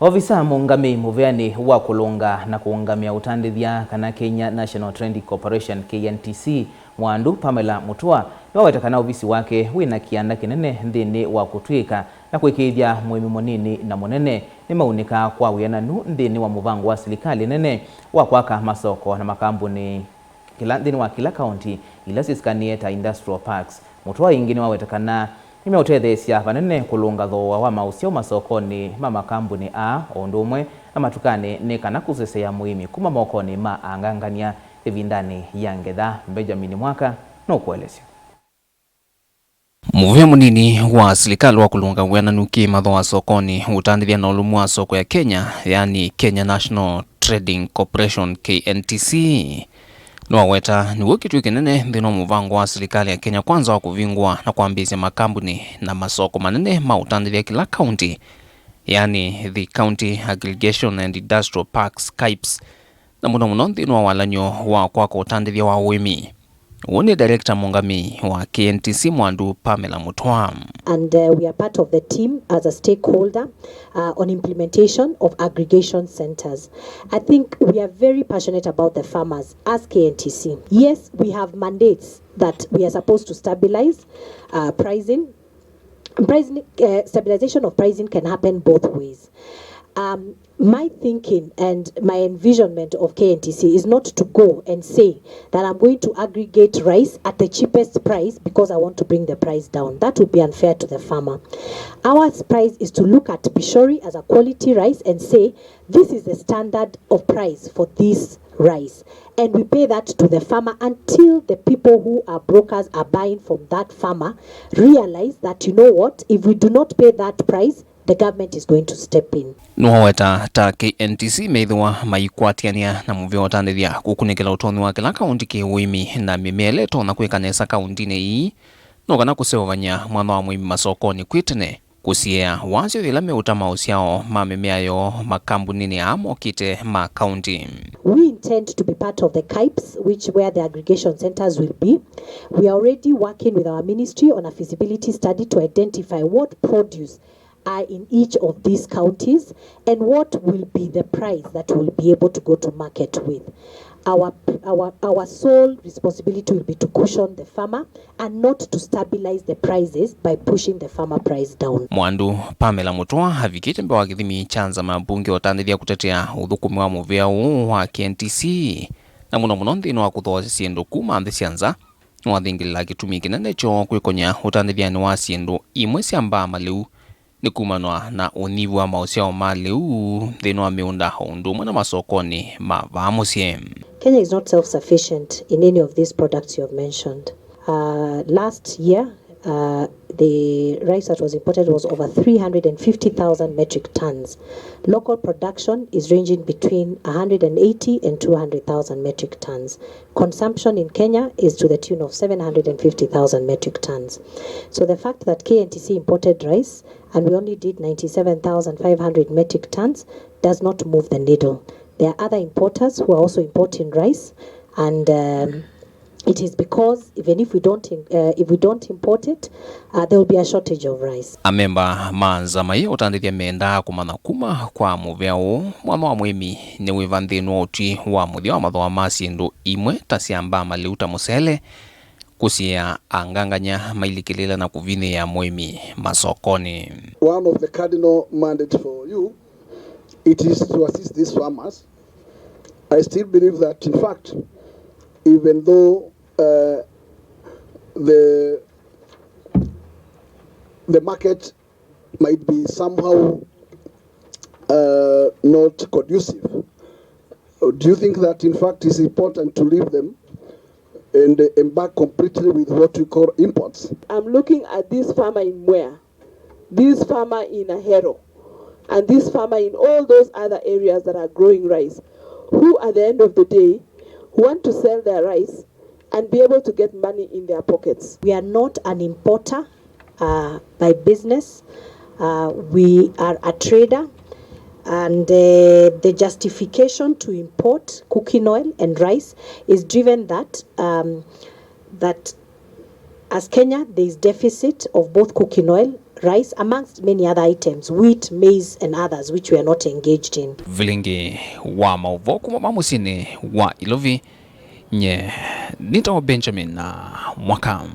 Ovisaa mungamii muviani wa Kulunga na kuungamia Utandithya kana Kenya National Training Corporation Kntc muwandu Pamela Mutua niwaweta kana uvisi wake wina kianda kinene nthini wa kutwiika na kuikiithya muimi munini na munene nimaunika kwa wiananu nthini wa muvango wa silikali nene wa kwaka masoko na makambuni nthini wa kila kaunti ila sisikanie ta industrial parks. Mutua ingi niwaweta kana nimeutethesya vanene kulunga Thooa wa Museo masokoni ma makambuni ondumwe na matukani ni kana kusesea muimi kuma mokoni ma angangania ivindani ya ngetha. Benjamin Mwaka no kuelesya. Muvia munini wa silikali wa Kulunga wiananu Thooa sokoni Utandithya na ulumu wa soko ya Kenya, yani Kenya National Trading Corporation Kntc niwaweta niwo kitu kinene nthini wa muvango wa silikali ya Kenya kwanza wa kuvingwa na kuambisya makambuni na masoko manene ma Utandithya kila county, yani the County Aggregation and Industrial Parks KIPs, na muno nthini wa walanyo wa kwako Utandithya wa Aimi. One director mungamii wa Kntc muwandu Pamela Mutua. And we are part of the team as a stakeholder on implementation of aggregation centers. I think we are very passionate about the farmers as Kntc. Yes, we have mandates that we are supposed to stabilize pricing. Stabilization of pricing can happen both ways. My thinking and my envisionment of Kntc is not to go and say that I'm going to aggregate rice at the cheapest price because I want to bring the price down. That would be unfair to the farmer. Our price is to look at Pishori as a quality rice and say this is the standard of price for this rice, and we pay that to the farmer until the people who are brokers are buying from that farmer realize that, you know what, if we do not pay that price, the government is going to step in. Niwaweta ta Kntc meithwa maikwatiania na Muvia Utandithya kukunikila utoni wa kila kaunti ki uimi na mimele tona kwikanesa kauntini ii no kana kusevanya mwana wa muimi masokoni kwitene kusiea wasyo ila meuta mausiao ma mimeayo makambunini amokite ma county. We intend to be part of the KIPs, where the aggregation centers will be. We are already working with our ministry on a feasibility study to identify what produce are in each of these counties and what will be the price that we'll be able to go to market with. Our sole responsibility will be to cushion the farmer and not to stabilize the prices by pushing the farmer price down. Muwandu Pamela Mutua havikite mbewa kithimi chanza mabunge Utandithya kutetea uthukumi wa Muvia wa Kntc na muno nthini wa kuthoa siendu kuma nthi syanza wathingilila kitumi kinene cho kwikonya Utandithya ni wa siendu imwe syamba maliu ni kumanwa na univu wa mausiao maliu nthini wa miunda ondumwe na masokoni ma vamusye. Kenya is not self-sufficient in any of these products you have mentioned. Last year, the rice that was imported was over 350,000 metric tons. Local production is ranging between 180 and 200,000 metric tons. Consumption in Kenya is to the tune of 750,000 metric tons. So the fact that Kntc imported rice and we only did 97,500 metric tons does not move the needle. There are other importers who are also importing rice, and it is because even if we don't import it, there will be a shortage of rice. Amemba manza mai Utandithya menda kumana kuma kwa Muvia mwana wa muimi ni wiva nthini uti wa muthia wa Mathooa ma siendu imwe ta syamba maliuta musele kusia anganganya mailikilila na kuvini ya muimi masokoni. One of the cardinal mandates for you, it is to assist these farmers. I still believe that, in fact, even though the market might be somehow not conducive, do you think that, in fact, it's important to leave them and embark completely with what we call imports? I'm looking at this farmer in Muvia, this farmer in Ahero, and this farmer in all those other areas that are growing rice, who at the end of the day want to sell their rice and be able to get money in their pockets. We are not an importer by business. We are a trader, and the justification to import cooking oil and rice is driven that as Kenya there is deficit of both cooking oil, rice, amongst many other items, wheat, maize, and others which we are not engaged in. Vilingi wa mauvoku mamusini wa Ilovi nye Nito Benjamin na Mwakam.